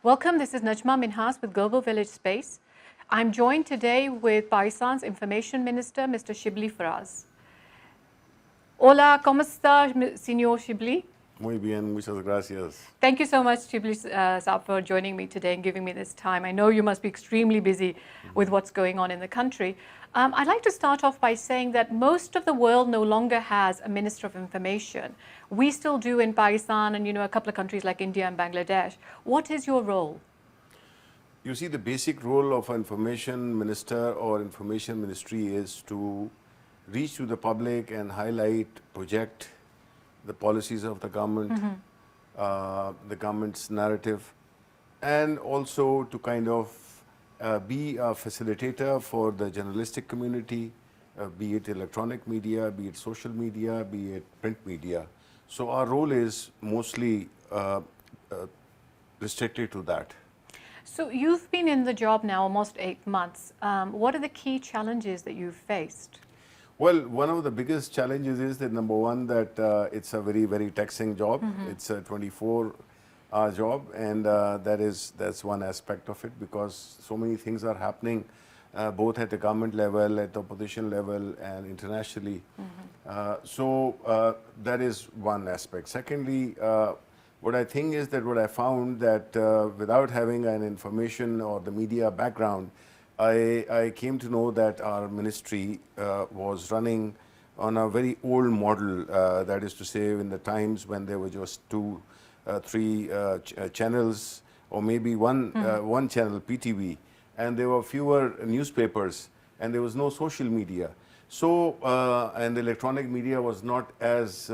Welcome, this is Najma Minhas with Global Village Space. I'm joined today with Pakistan's Information Minister, Mr. Shibli Faraz. Hola, ¿cómo está, señor Shibli? Muy bien, muchas gracias. Thank you so much, Shibli Saab, for joining me today and giving me this time. I know you must be extremely busy with what's going on in the country. I'd like to start off by saying that most of the world no longer has a Minister of Information. We still do in Pakistan and, a couple of countries like India and Bangladesh. What is your role? You see, the basic role of an information minister or information ministry is to reach to the public and highlight, project the policies of the government, the government's narrative, and also to kind of be a facilitator for the journalistic community, be it electronic media, be it social media, be it print media. So our role is mostly restricted to that. So you've been in the job now almost 8 months. What are the key challenges that you've faced? Well, one of the biggest challenges is that number one, that it's a very, very taxing job. It's a 24-hour job, and that's one aspect of it, because so many things are happening both at the government level, at the opposition level, and internationally. So that is one aspect. Secondly, what I think is that what I found that without having an information or the media background, I came to know that our ministry was running on a very old model, that is to say in the times when there were just two, three channels, or maybe one channel, PTV, and there were fewer newspapers, and there was no social media. So, and the electronic media was not as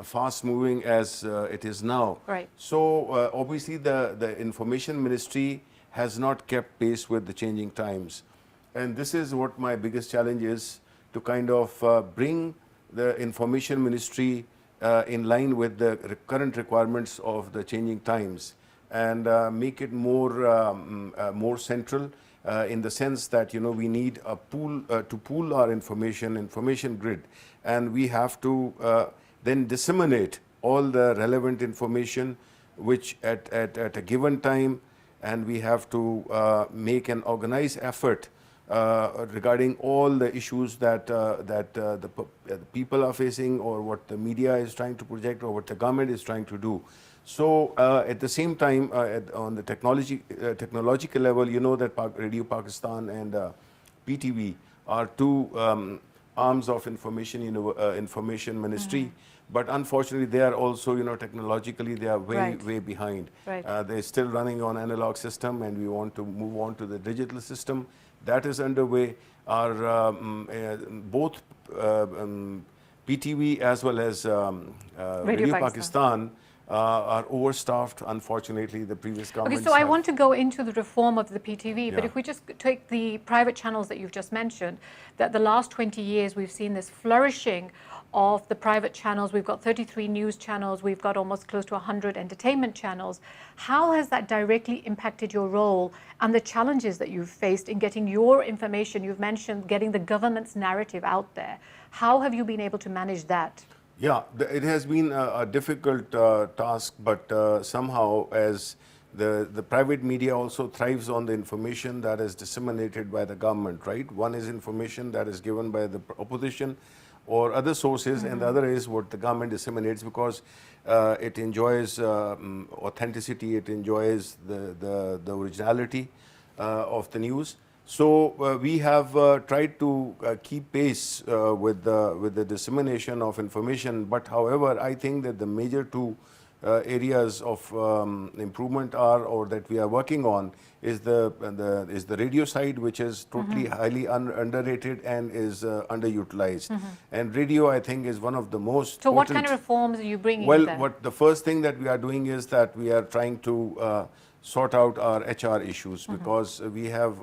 fast moving as it is now. Right. So obviously the information ministry has not kept pace with the changing times. And this is what my biggest challenge is, to kind of bring the information ministry in line with the current requirements of the changing times, and make it more central in the sense that, we need a pool to pool our information grid, and we have to then disseminate all the relevant information which at a given time, and we have to make an organized effort regarding all the issues that the people are facing, or what the media is trying to project, or what the government is trying to do. So at the same time, on the technological level, that Radio Pakistan and PTV are two arms of information ministry. But unfortunately, they are also, technologically, they are way behind. Right. They're still running on analog system, and we want to move on to the digital system. That is underway. Our both PTV as well as Radio Pakistan are overstaffed, unfortunately, the previous government. Okay, so I want to go into the reform of the PTV, but Yeah. if we just take the private channels that you've just mentioned, that the last 20 years we've seen this flourishing of the private channels. We've got 33 news channels, we've got almost close to 100 entertainment channels. How has that directly impacted your role and the challenges that you've faced in getting your information? You've mentioned getting the government's narrative out there. How have you been able to manage that? Yeah, it has been a difficult task, but somehow, as the private media also thrives on the information that is disseminated by the government, right? One is information that is given by the opposition or other sources, and the other is what the government disseminates, because it enjoys authenticity, it enjoys the originality of the news. So we have tried to keep pace with the dissemination of information, but however, I think that the major two areas of improvement are, or that we are working on, is the radio side, which is totally highly underrated and is underutilized. And radio, I think, is one of the most So what kind of reforms are you bringing? Well, then? the first thing that we are doing is that we are trying to sort out our HR issues, because we have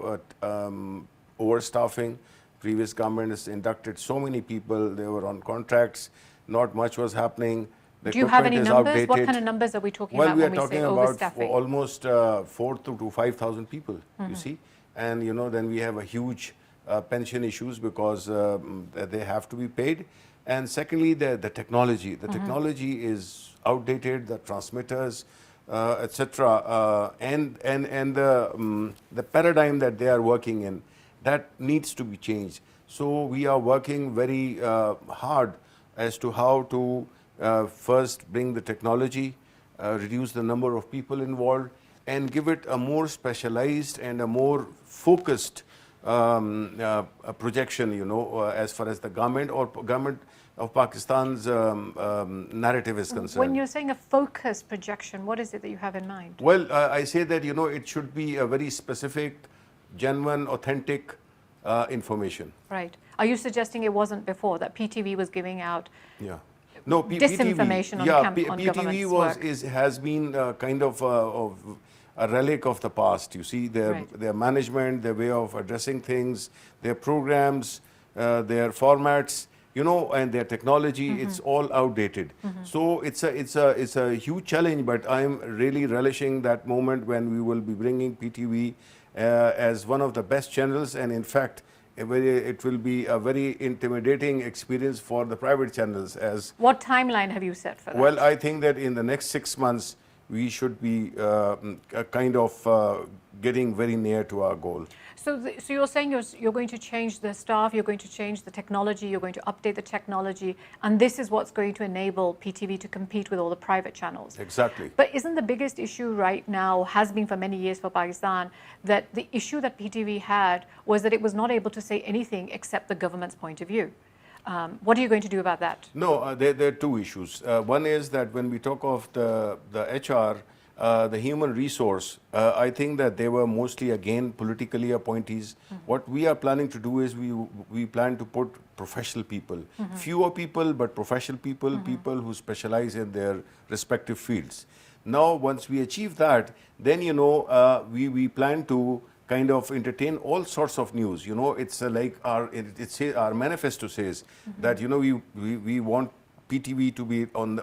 overstaffing. Previous government has inducted so many people, they were on contracts, not much was happening. The Do you have any equipment is numbers? outdated. What kind of numbers are we talking Well, about we are when we say talking about overstaffing? almost 4,000 to 5,000 people, you see. And, then we have a huge pension issues, because they have to be paid. And secondly, the technology. The technology is outdated, the transmitters, etc. And the paradigm that they are working in, that needs to be changed. So we are working very hard as to how to first bring the technology, reduce the number of people involved, and give it a more specialized and a more focused a projection, as far as the government of Pakistan's narrative is concerned. When you're saying a focused projection, what is it that you have in mind? Well, I say that, it should be a very specific, genuine, authentic information. Right. Are you suggesting it wasn't before, that PTV was giving out No, disinformation PTV, on PTV government's work? has been kind of a relic of the past. You see, their management, their way of addressing things, their programs, their formats, and their technology, it's all outdated. So it's a huge challenge, but I'm really relishing that moment when we will be bringing PTV as one of the best channels, and in fact, it will be a very intimidating experience for the private channels. What timeline have you set for that? Well, I think that in the next 6 months, we should be kind of getting very near to our goal. So you're saying you're going to change the staff, you're going to change the technology, you're going to update the technology, and this is what's going to enable PTV to compete with all the private channels. Exactly. But isn't the biggest issue right now, has been for many years for Pakistan, that the issue that PTV had was that it was not able to say anything except the government's point of view? What are you going to do about that? No, there are two issues. One is that when we talk of the HR, the human resource, I think that they were mostly, again, politically appointees. What we are planning to do is we plan to put professional people, fewer people, but professional people, people who specialize in their respective fields. Now, once we achieve that, then, we plan to kind of entertain all sorts of news. It's like our manifesto says that, we want PTV to be on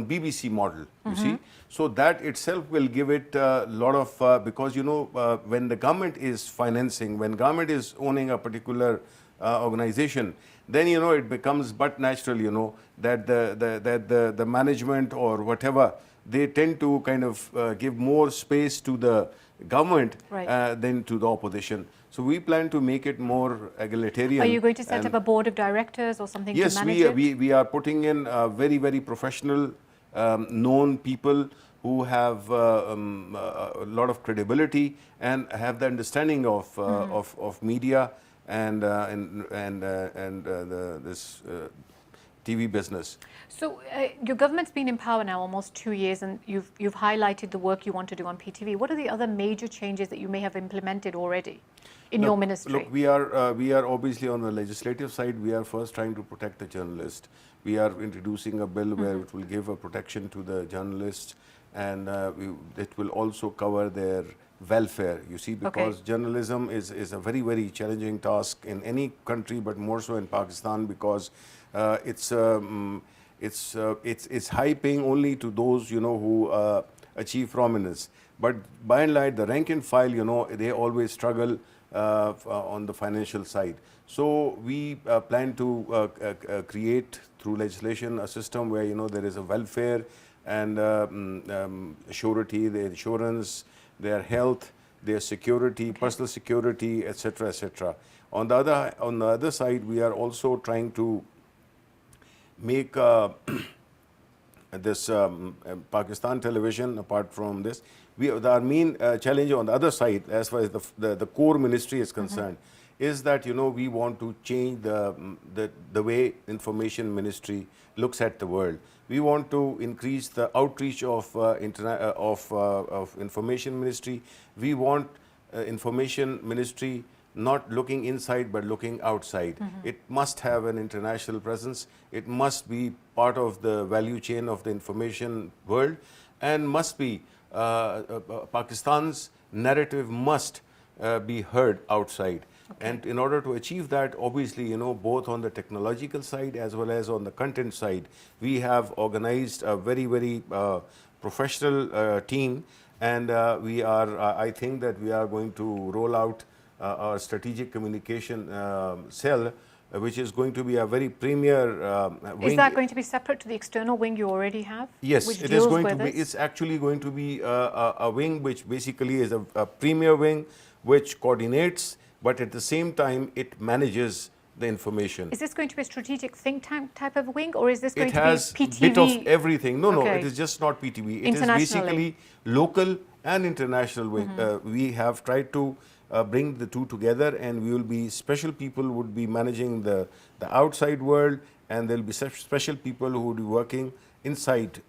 BBC model, you see. So that itself will give it a lot of, because, when the government is financing, when government is owning a particular organization, then, it becomes but natural, that the management or whatever, they tend to kind of give more space to the government than to the opposition. So we plan to make it more egalitarian. Are you going to set up a board of directors or something to manage it? Yes, we are putting in very, very professional, known people who have a lot of credibility and have the understanding of media and this TV business. So your government's been in power now almost 2 years, and you've highlighted the work you want to do on PTV. What are the other major changes that you may have implemented already in your ministry? Look, we are obviously on the legislative side. We are first trying to protect the journalist. We are introducing a bill where it will give a protection to the journalists, and it will also cover their welfare, you see, because journalism is a very, very challenging task in any country, but more so in Pakistan, because it's high paying only to those, who achieve prominence. But by and large, the rank and file, they always struggle on the financial side. So we plan to create through legislation a system where, there is a welfare and surety, the insurance, their health, their security, personal security, etc., etc. On the other side, we are also trying to make this Pakistan television, apart from this, our main challenge on the other side, as far as the core ministry is concerned, is that, we want to change the way information ministry looks at the world. We want to increase the outreach of information ministry. We want information ministry not looking inside but looking outside. It must have an international presence. It must be part of the value chain of the information world, and must be Pakistan's narrative must be heard outside. And in order to achieve that, obviously, both on the technological side as well as on the content side, we have organized a very, very professional team, and I think that we are going to roll out our strategic communication cell, which is going to be a very premier wing. Is that going to be separate to the external wing you already have? Yes, which it is deals going with to be. this? It's actually going to be a wing which basically is a premier wing which coordinates, but at the same time it manages the information. Is this going to be a strategic think tank type of wing, or is this going It to be has PTV? bit of everything. No, Okay. it is just not PTV. It is Internationally. basically local and international wing. We have tried to bring the two together, and we will be special people would be managing the outside world, and there will be special people who would be working inside,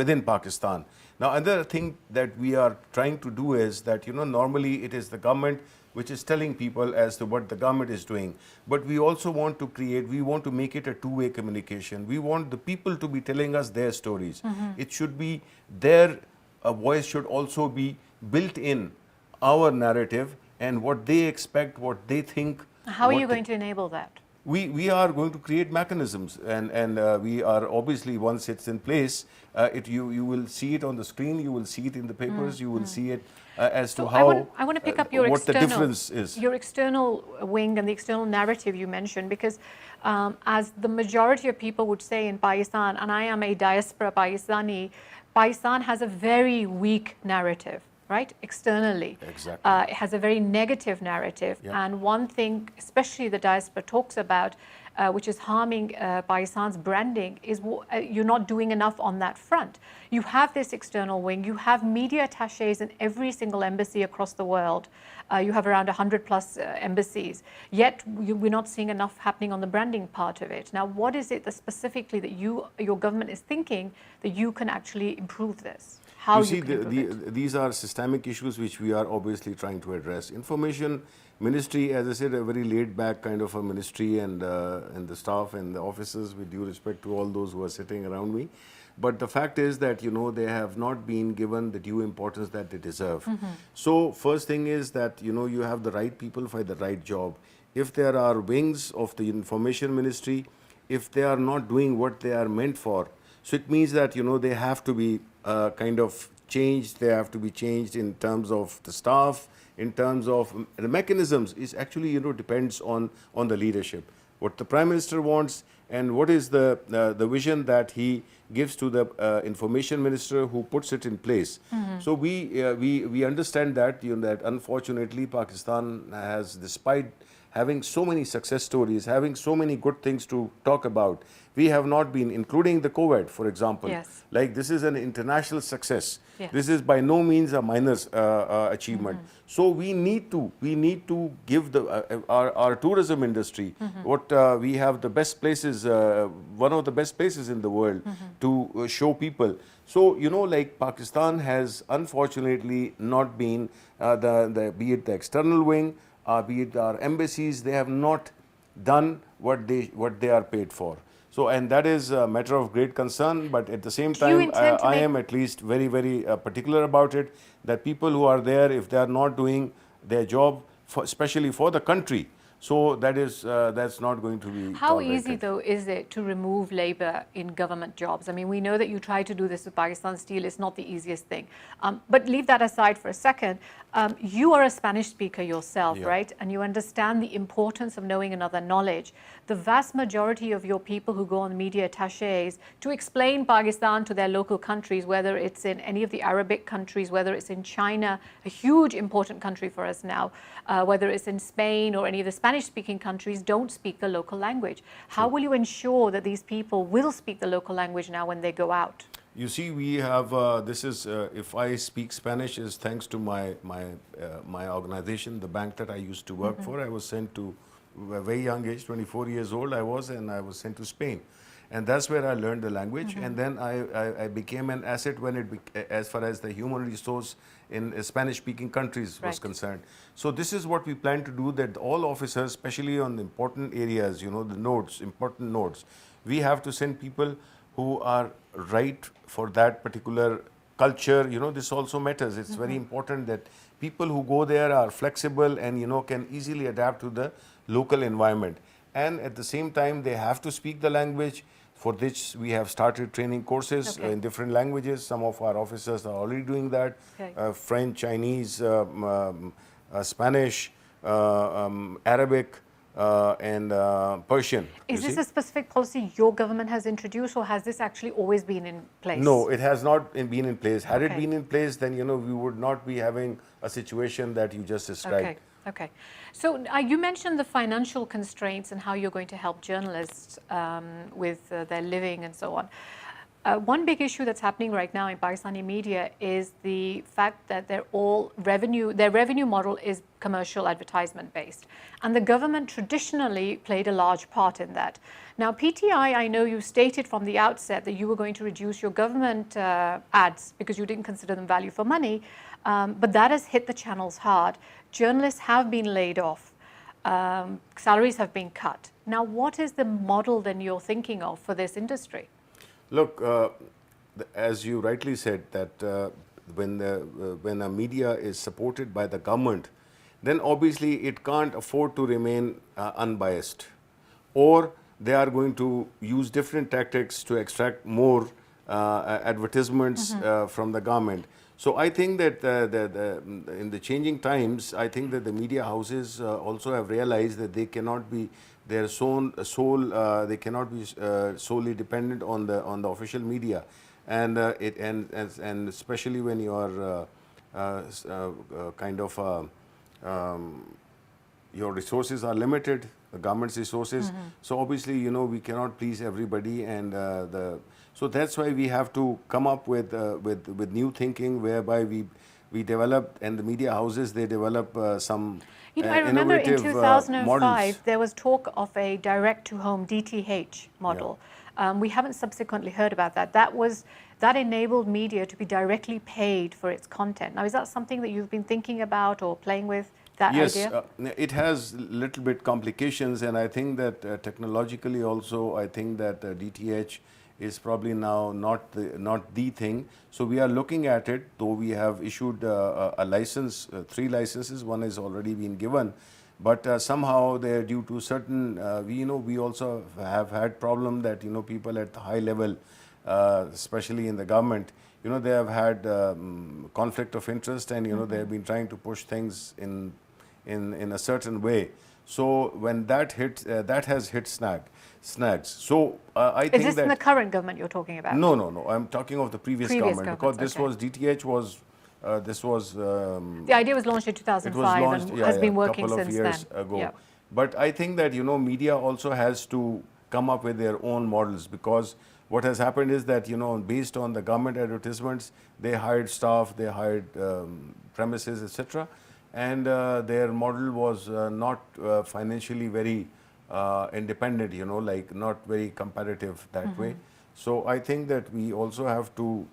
within Pakistan. Now, another thing that we are trying to do is that, normally it is the government which is telling people as to what the government is doing. But we also want to make it a two-way communication. We want the people to be telling us their stories. It should be their voice should also be built in our narrative and what they expect, what they think. How are you going to enable that? We are going to create mechanisms, and we are obviously, once it's in place, you will see it on the screen, you will see it in the papers, you will see it as to how I want to pick up your what the difference is. Your external wing and the external narrative you mentioned, because as the majority of people would say in Pakistan, and I am a diaspora Pakistani, Pakistan has a very weak narrative. Right, externally. Exactly. It has a very negative narrative. Yeah. And one thing, especially the diaspora talks about, which is harming Pakistan's branding, is you're not doing enough on that front. You have this external wing, you have media attaches in every single embassy across the world. You have around 100 plus embassies, yet we're not seeing enough happening on the branding part of it. Now, what is it that specifically that your government is thinking that you can actually improve this? How you see, can improve it? these are systemic issues which we are obviously trying to address. Information Ministry, as I said, a very laid-back kind of a ministry, and the staff and the officers, with due respect to all those who are sitting around me. But the fact is that, they have not been given the due importance that they deserve. So first thing is that, you have the right people for the right job. If there are wings of the Information Ministry, if they are not doing what they are meant for, so it means that, they have to be kind of changed. They have to be changed in terms of the staff, in terms of the mechanisms. Is actually, depends on the leadership. What the Prime Minister wants, and what is the vision that he gives to the Information Minister who puts it in place. So we understand that, that unfortunately Pakistan has, despite having so many success stories, having so many good things to talk about, we have not been, including the COVID, for example. Yes. Like, this is an international success. Yes. This is by no means a minor achievement. So we need to give our tourism industry what we have the best places, one of the best places in the world to show people. So, like Pakistan has unfortunately not been be it the external wing, be it our embassies, they have not done what they are paid for. So, and that is a matter of great concern, but at the same time, I am at least very, very particular about it, that people who are there, if they are not doing their job, especially for the country, so that's not going to be How tolerated. easy, though, is it to remove labor in government jobs? I mean, we know that you try to do this with Pakistan Steel. It's not the easiest thing. But leave that aside for a second. You are a Spanish speaker yourself, Yeah. right? And you understand the importance of knowing another knowledge. The vast majority of your people who go on media attaches to explain Pakistan to their local countries, whether it's in any of the Arabic countries, whether it's in China, a huge important country for us now, whether it's in Spain or any of the Spanish-speaking countries, don't speak the local language. How will you ensure that these people will speak the local language now when they go out? You see, we have if I speak Spanish, is thanks to my organization, the bank that I used to work for. I was sent to a very young age, 24 years old I was, and I was sent to Spain. And that's where I learned the language. And then I became an asset when as far as the human resource in Spanish-speaking countries was concerned. So this is what we plan to do, that all officers, especially on the important areas, the nodes, important nodes, we have to send people who are right for that particular culture. This also matters. It's very important that people who go there are flexible and, can easily adapt to the local environment. And at the same time, they have to speak the language. For which we have started training courses in different languages. Some of our officers are already doing that. French, Chinese, Spanish, Arabic, and Persian. Is this a specific policy your government has introduced, or has this actually always been in place? No, it has not been in place. Had it Okay. been in place, then we would not be having a situation that you just described. Okay. Okay. So you mentioned the financial constraints and how you're going to help journalists with their living and so on. One big issue that's happening right now in Pakistani media is the fact that their revenue model is commercial advertisement based. And the government traditionally played a large part in that. Now, PTI, I know you stated from the outset that you were going to reduce your government ads because you didn't consider them value for money. But that has hit the channels hard. Journalists have been laid off. Salaries have been cut. Now, what is the model then you're thinking of for this industry? Look, as you rightly said, that when a media is supported by the government, then obviously it can't afford to remain unbiased, or they are going to use different tactics to extract more advertisements from the government. So I think that in the changing times, I think that the media houses also have realized that they cannot be their they cannot be solely dependent on the official media, and especially when you are kind of your resources are limited, the government's resources. So obviously, we cannot please everybody, and so that's why we have to come up with new thinking, whereby we develop, and the media houses, they develop some I remember in 2005 models. there was talk of a direct-to-home DTH model. Yeah. We haven't subsequently heard about that. That enabled media to be directly paid for its content. Now, is that something that you've been thinking about or playing with, that idea? Yes, it has little bit complications, and I think that technologically also, I think that DTH is probably now not the thing. So we are looking at it, though we have issued a license, 3 licenses. One has already been given, but somehow they're due to certain, we also have had problem that, people at the high level, especially in the government, they have had conflict of interest, and, they have been trying to push things in a certain way. So when that hits, that has hit snags. So I think that... Is this in the current government you're talking about? No. I'm talking of the previous government, because this was DTH was the idea was launched in 2005 launched, and has been working since then. A couple of years ago. Yeah. But I think that media also has to come up with their own models, because what has happened is that based on the government advertisements, they hired staff, they hired premises, etc., and their model was not financially very independent, like not very competitive that way. So I think that we also have to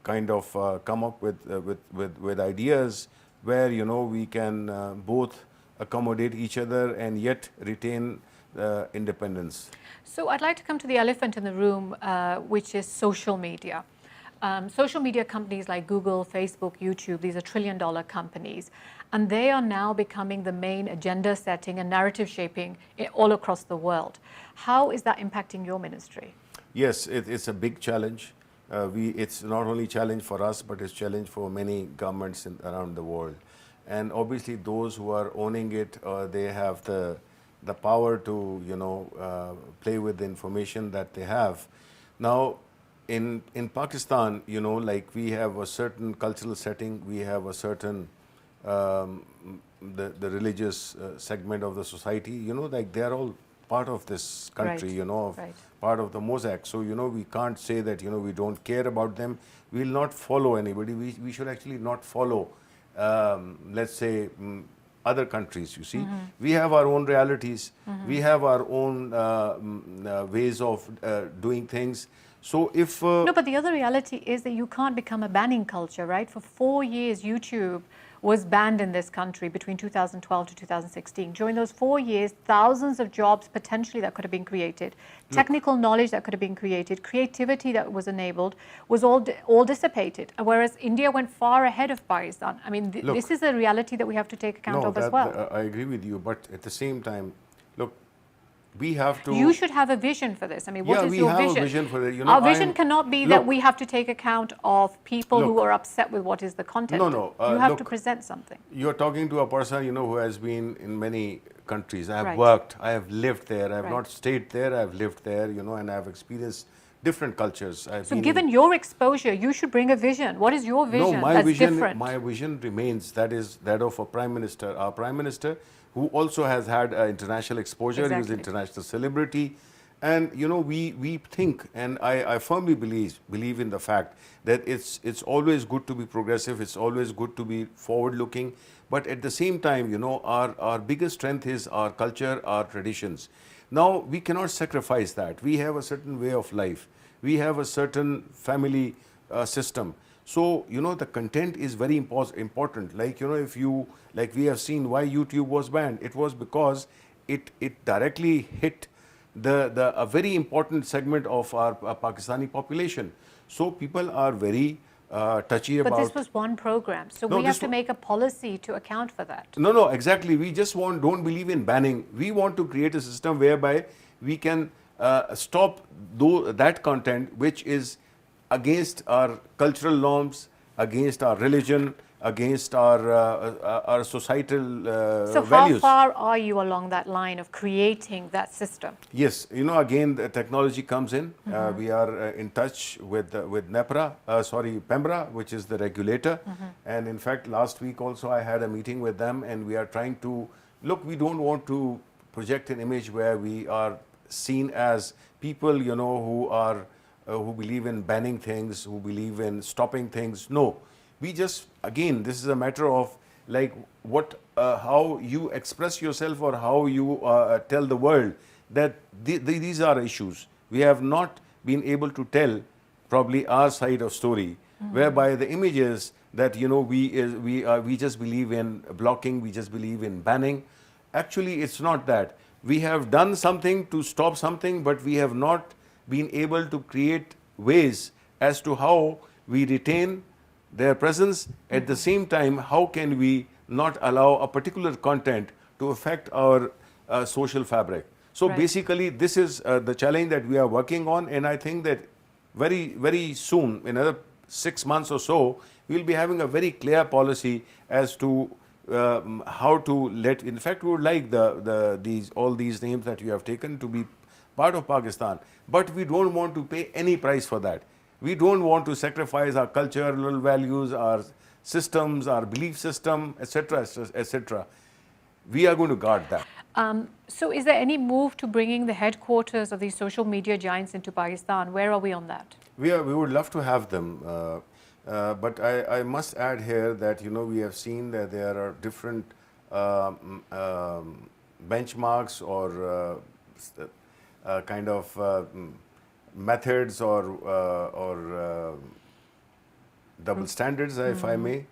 kind of come up with ideas where we can both accommodate each other and yet retain independence. So I'd like to come to the elephant in the room, which is social media. Social media companies like Google, Facebook, YouTube, these are trillion-dollar companies, and they are now becoming the main agenda setting and narrative shaping all across the world. How is that impacting your ministry? Yes, it's a big challenge. It's not only a challenge for us, but it's a challenge for many governments around the world. And obviously those who are owning it, they have the power to play with the information that they have. Now, in Pakistan, like we have a certain cultural setting, we have a certain the religious segment of the society, like they are all part of this country, right. Part of the mosaic. So, we can't say that, we don't care about them. We will not follow anybody. We should actually not follow, let's say, other countries, you see. We have our own realities. We have our own ways of doing things. So if... No, but the other reality is that you can't become a banning culture, right? For 4 years, YouTube was banned in this country between 2012 to 2016. During those 4 years, thousands of jobs potentially that could have been created, technical knowledge that could have been created, creativity that was enabled, was all dissipated. Whereas India went far ahead of Pakistan. I mean, this is a reality that we have to take account of as well. I agree with you, but at the same time, look, We have to. You should have a vision for this. I mean, what is your vision? Yeah, we have a vision for it. You know, our vision cannot be that we have to take account of people who look, are upset with what is the content. No. You have to present something. You're talking to a person, you know, who has been in many countries. I have Right. worked, I have lived there. I have Right. not stayed there, I have lived there, you know, and I have experienced different cultures. So given your exposure, you should bring a vision. What is your vision No, my that's vision, different? my vision remains, that is that of a prime minister. Our prime minister, who also has had international exposure, he was Exactly. an international celebrity. And you know, we think, and I firmly believe in the fact that it's always good to be progressive, it's always good to be forward looking, but at the same time, you know, our biggest strength is our culture, our traditions. Now we cannot sacrifice that. We have a certain way of life, we have a certain family system. So you know, the content is very important. Like, you know, if you, like we have seen why YouTube was banned, it was because it directly hit a very important segment of our Pakistani population. So people are very touchy about. But this was one program, so we have to make a policy to account for that. No, exactly. We just don't believe in banning. We want to create a system whereby we can stop that content which is against our cultural norms, against our religion, against our societal So values. how far are you along that line of creating that system? Yes, you know, again, the technology comes in. We are in touch with PEMBRA, which is the regulator. And in fact, last week also I had a meeting with them, and we are trying to, look, we don't want to project an image where we are seen as people, you know, who believe in banning things, who believe in stopping things. No, we just, again, this is a matter of like how you express yourself, or how you tell the world that these are issues. We have not been able to tell probably our side of story, whereby the images that, you know, we just believe in blocking, we just believe in banning. Actually, it's not that. We have done something to stop something, but we have not been able to create ways as to how we retain their presence. At the same time, how can we not allow a particular content to affect our social fabric? So basically, this is the challenge that we are working on, and I think that very, very soon, in another 6 months or so, we will be having a very clear policy as to how to let. In fact, we would like all these names that you have taken to be part of Pakistan, but we don't want to pay any price for that. We don't want to sacrifice our cultural values, our systems, our belief system, etc., etc. We are going to guard that. So is there any move to bringing the headquarters of these social media giants into Pakistan? Where are we on that? We would love to have them, but I must add here that, you know, we have seen that there are different benchmarks or kind of methods or double standards, if I may,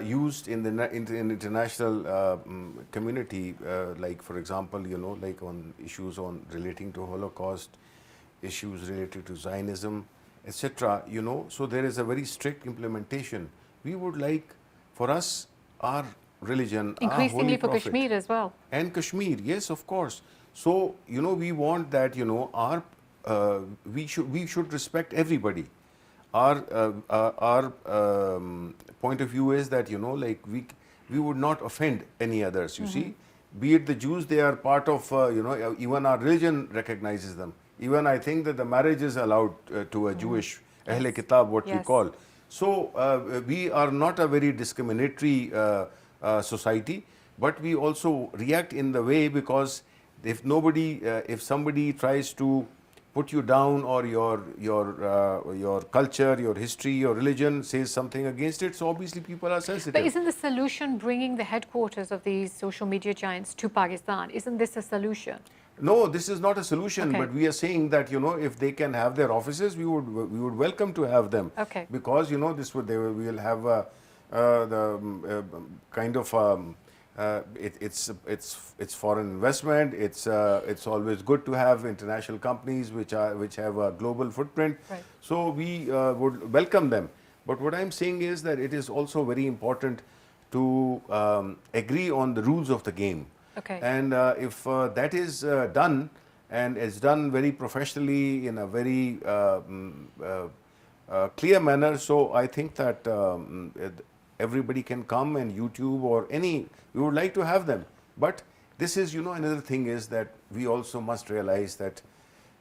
used in the international community, like, for example, you know, like on issues on relating to Holocaust, issues related to Zionism, etc. You know, so there is a very strict implementation. We would like, for us, our religion, increasingly our holy for Kashmir as well, and Kashmir, yes, of course. So, you know, we want that, you know, we should respect everybody. Our point of view is that, you know, like we would not offend any others. You see, be it the Jews, they are part of, you know, even our religion recognizes them. Even I think that the marriage is allowed to a Jewish Ahle Kitab, what we call. So we are not a very discriminatory society, but we also react in the way, because if somebody tries to put you down, or your culture, your history, your religion says something against it, so obviously people are sensitive. But isn't the solution bringing the headquarters of these social media giants to Pakistan? Isn't this a solution? No, this is not a solution, but we are saying that, you know, if they can have their offices, we would welcome to have them. Okay. Because, you know, we will have the kind of it's foreign investment. It's always good to have international companies which have a global footprint. Right. So we would welcome them. But what I'm saying is that it is also very important to agree on the rules of the game. Okay. And if that is done, and it's done very professionally in a very clear manner, so I think that everybody can come, and YouTube or any, we would like to have them. But this is, another thing is that we also must realize that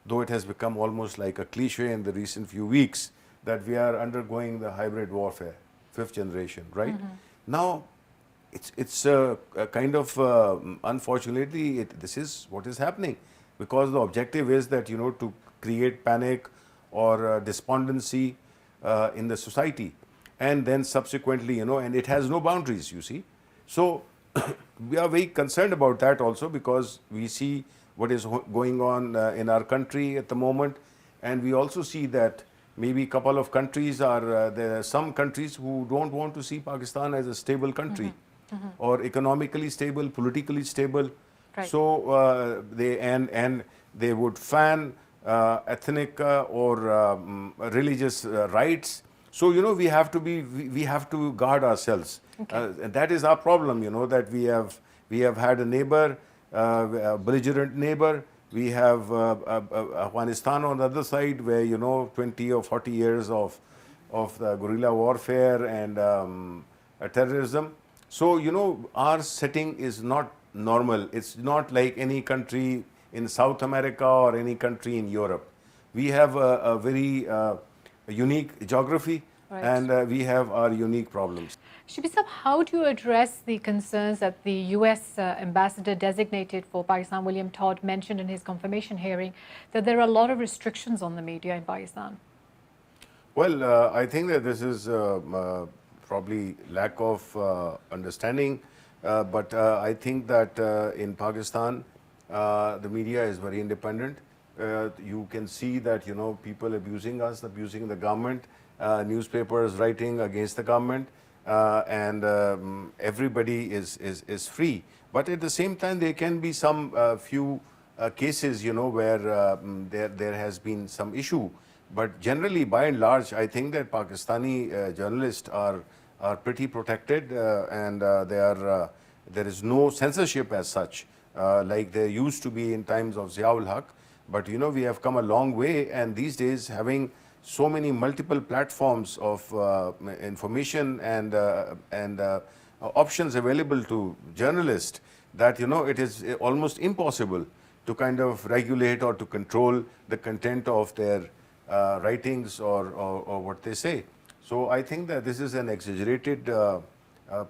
though it has become almost like a cliche in the recent few weeks, that we are undergoing the hybrid warfare, 5th generation, right? Now, it's a kind of, unfortunately, this is what is happening, because the objective is that, to create panic or despondency in the society, and then subsequently, and it has no boundaries, you see. So we are very concerned about that also, because we see what is going on in our country at the moment, and we also see that maybe a couple of countries are, there are some countries who don't want to see Pakistan as a stable country, or economically stable, politically stable. Right. So and they would fan ethnic or religious rights. So we have to be, we have to guard ourselves. And that is our problem. That we have had a neighbor, a belligerent neighbor. We have Afghanistan on the other side, where 20 or 40 years of the guerrilla warfare and terrorism. So our setting is not normal. It's not like any country in South America or any country in Europe. We have a very unique geography, Right. and we have our unique problems. Shibli Sahab, how do you address the concerns that the US ambassador designated for Pakistan, William Todd, mentioned in his confirmation hearing, that there are a lot of restrictions on the media in Pakistan? Well, I think that this is probably lack of understanding, but I think that in Pakistan, the media is very independent. You can see that people abusing us, abusing the government, newspapers writing against the government, and everybody is free. But at the same time, there can be some few cases, where there has been some issue. But generally, by and large, I think that Pakistani journalists are pretty protected, and there is no censorship as such, like there used to be in times of Ziaul Haq. But we have come a long way, and these days, having so many multiple platforms of information and options available to journalists, that it is almost impossible to kind of regulate or to control the content of their writings or what they say. So I think that this is an exaggerated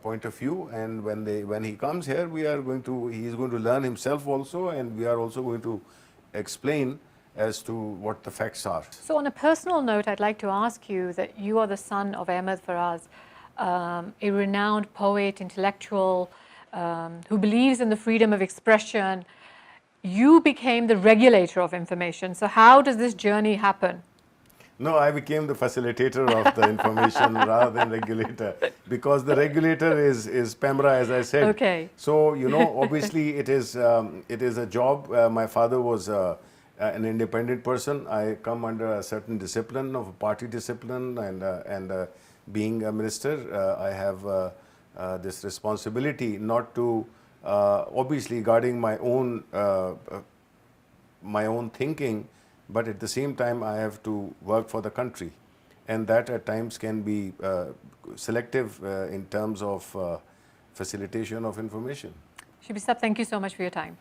point of view, and when he comes here, he is going to learn himself also, and we are also going to explain as to what the facts are. So on a personal note, I'd like to ask you that you are the son of Ahmed Faraz, a renowned poet, intellectual, who believes in the freedom of expression. You became the regulator of information. So how does this journey happen? No, I became the facilitator of the information rather than regulator, because the regulator is PEMRA, as I said. Okay. So, obviously it is a job. My father was an independent person. I come under a certain discipline of a party discipline, and being a minister, I have this responsibility not to, obviously guarding my own thinking, but at the same time I have to work for the country, and that at times can be selective in terms of facilitation of information. Shibli Sahab, thank you so much for your time.